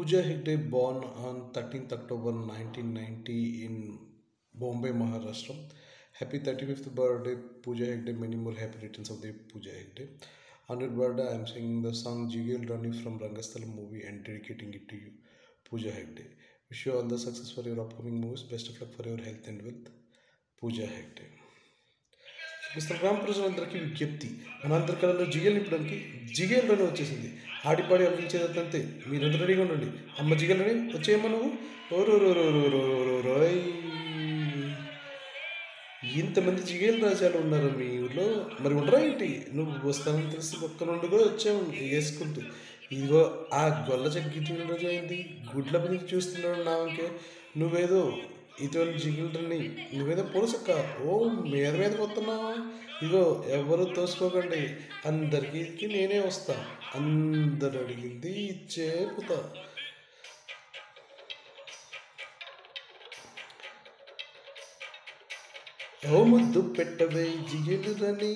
Pooja Hegde, born on 13th October 1990 in Bombay, Maharashtra. Happy 35th birthday, Pooja Hegde. Many more happy returns of the Pooja Hegde. On your birthday, I am singing the song Jigel Rani from Rangasthalam movie and dedicating it to you, Pooja Hegde. Wish you all the success for your upcoming movies. Best of luck for your health and wealth, Pooja Hegde. Mister Ram ప్రజలందరికీ విజ్ఞప్తి, మనందరి కళలో జిగేల్ నింపడానికి జిగేల్ రని వచ్చేసింది. ఆడిపాడి అనిపించేదంతే. మీరందరూ రెడీగా ఉండండి. అమ్మ జిగేల్ రని వచ్చేయమ్మ నువ్వు. ఓరోరోరోరోరోరోయ్. ఇంతమంది జిగేల్ రాజాలు ఉన్నారు మీ ఊళ్ళో, మరి ఉండరా ఏంటి? నువ్వు వస్తానని తెలిసి ఒక్క నుండి కూడా వచ్చావు వేసుకుంటూ. ఇదిగో ఆ గొల్ల చగ్గి జిగేల్ రాజా అయింది, గుడ్ల మీద చూస్తున్నాడు నాకే. నువ్వేదో ఇటువంటి జిగిల్ని నువ్వేదో పొలుసక్క, ఓ మీద వస్తున్నావా? ఇగో ఎవరు తోసుకోకండి, అందరికి నేనే వస్తా. అందరు అడిగింది ఇచ్చేపుతా. ఓ ముద్దు పెట్టవే జిగిలు రని,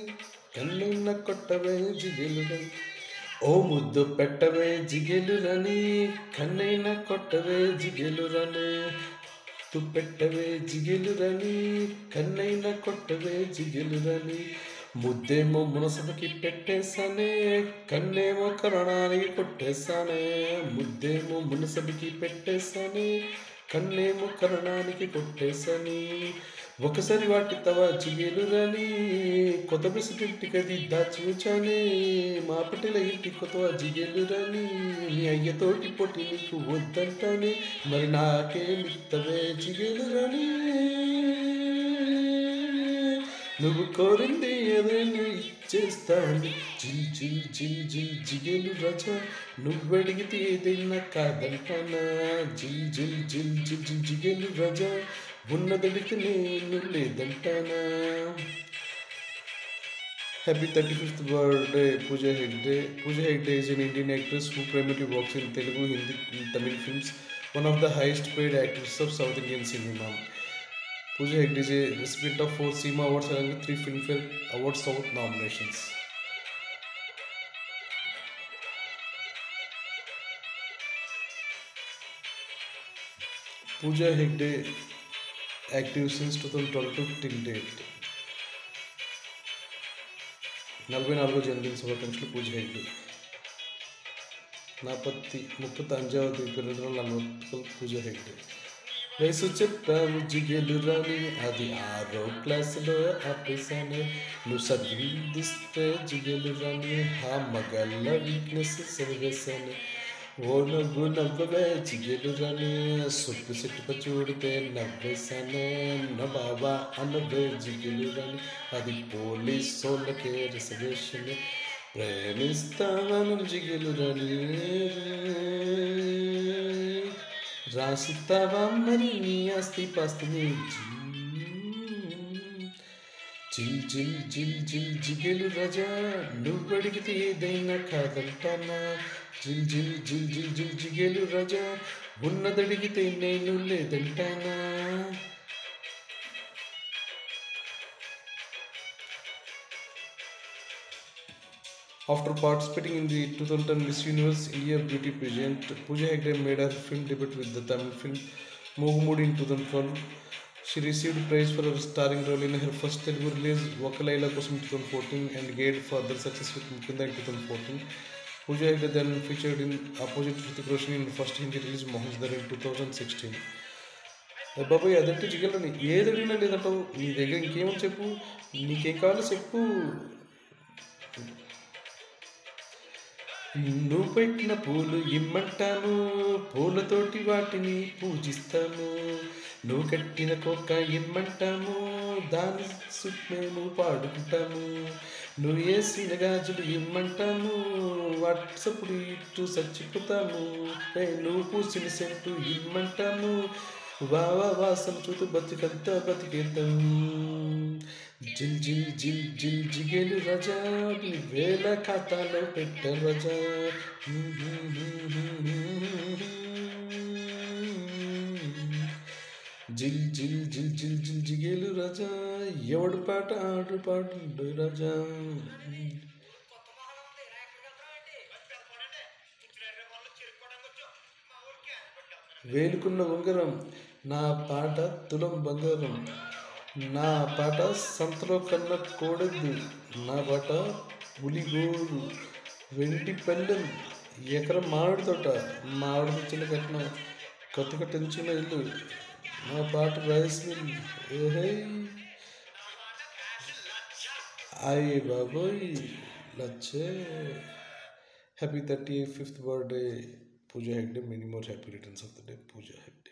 కన్నెన్న కొట్టవే జిగిలు రని. ఓ ముద్దు పెట్టవే జిగిలు రని, కన్నెన్న కొట్టవే జిగిలు రని. పెట్టవే జిగిలు రని, కన్నైనా కొట్టవే జిగిలు రని. ముద్దేమో మునసబకి పెట్టేసానే, కన్నేమో కరణానికి కొట్టేసానే. ముద్దేమో మునసబకి పెట్టేసానే, కన్నేమో కరణానికి కొట్టేసాని. ఒకసారి వాటి తవా జిగేలు రని, కొత్త బిస్కెట్ కది దాచి ఉంచానే. మా పట్టెల ఇంటి కొత్త జిగేలు రని, నీ అయ్యతోటి పొట్టి నీకు వద్దంటానే. మరి నాకేమిత్తవే జిగేలు రని, నువ్వు కోరింది ఏదైనా ఇచ్చేస్తాను. జిల్ జిల్ జిల్ జిల్ జిగేలు రాజా, నువ్వు అడిగితే ఏదైనా కాదంటానా. జిల్ జిల్ జిల్ జిల్ జిల్ జిగేలు రాజా, ఉన్నదడికి నేను లేదంటానా. Happy 35th birthday, Pooja Hegde. Pooja Hegde is an Indian actress who primarily works in Telugu, Hindi, and Tamil films. One of the highest paid actresses of South Indian cinema. Pooja Hegde is a recipient of 4 SEMA Awards along with 3 Filmfare Awards South nominations. Pooja Hegde active since 2012 till date. 44 జన్మదిన శుభాకాంక్షలు పూజ హెగ్డే. నా పత్తి 35వ పిల్లలు 40 పూజ హెగ్డే. వయసు చెప్పావు జిగేలు రాని, అది 6వ క్లాసులో ఆపేసానే. నువ్వు చదివిస్తే జిగేలు రాని, ఆ మగళ్ళ వీక్నెస్ చదివేశాను. ఓ నవ్వు నవ్వవే జిగేలు రాని, సుప్పు చెట్టుపై చూడితే నవ్వేశానే. నా బాబా అన్నవే జిగేలు రాని, అది పోలీసోళ్ళకే రిజర్వేషన్. ప్రేమిస్తాను జిగేలు రాని, రాసిస్తావా మరి నీ ఆస్తి పాస్తిని. జిల్ జిల్ జిల్ జిల్ జిగేలు రాజా, నువ్వు అడిగితే ఏదైనా కాదంటానా. జిల్ జిల్ జిల్ జిల్ జిల్ జిగేలు రాజా, ఉన్నదడిగితే నేను లేదంటానా. After participating in the 2010 Miss Universe India Beauty Pageant, Pooja Hegde made her film debut with the Tamil film Mogumoodi in 2012. She received praise for her starring role in her first Telugu release Vakalaila Kosam 2014 and gained further success with Mukinda in 2014. Pooja Hegde then featured in opposite Hrithik Roshan in first Hindi release Mohanjadar in 2016. బాబాయ్ అదంటే జిగలని ఏది అడిగినా లేదంటావు. నీ దగ్గర ఇంకేమని చెప్పు, నీకేం కావాలో చెప్పు. నువ్వు పెట్టిన పూలు ఇమ్మంటాను, పూలతోటి వాటిని పూజిస్తాను. నువ్వు కట్టిన కోక ఇమ్మంటాము, దాని మేము పాడుకుంటాము. నువ్వు వేసిన గాజులు ఇమ్మంటాము, వాట్సప్పుడు ఇటు చచ్చిపోతాము. నువ్వు పూసిన సెంటు ఇమ్మంటాము, వావా వాసన చూతూ బతికంతా బతికేద్దాం. జిల్ జిల్ జిల్ జిల్ జిగేలు రాజా, వేల ఖాతాలో పెట్ట రాజా. జిల్ జిల్ జిల్ జిల్ జిల్ జిగేలు రాజా, ఎవడు పాట ఆడు పాడు రాజా. వేలుకున్న ఉంగరం, నా పాట తులం బంగారం, నా పాట సంతలో కన్న కోడెద్దు, నా పాట పులిగోరు, వెండి పెళ్ళం, ఎకరం మామిడి తోట, మామిడి తెచ్చిన కట్నం, కొత్తగా టెన్షన్ ఇల్లు, నా పాట రైస్ మిల్, ఏహై అయ్యి బాబోయ్ లచ్చే. Happy 35th birthday Pooja Hegde. Many more happy returns of the day, Pooja Hegde.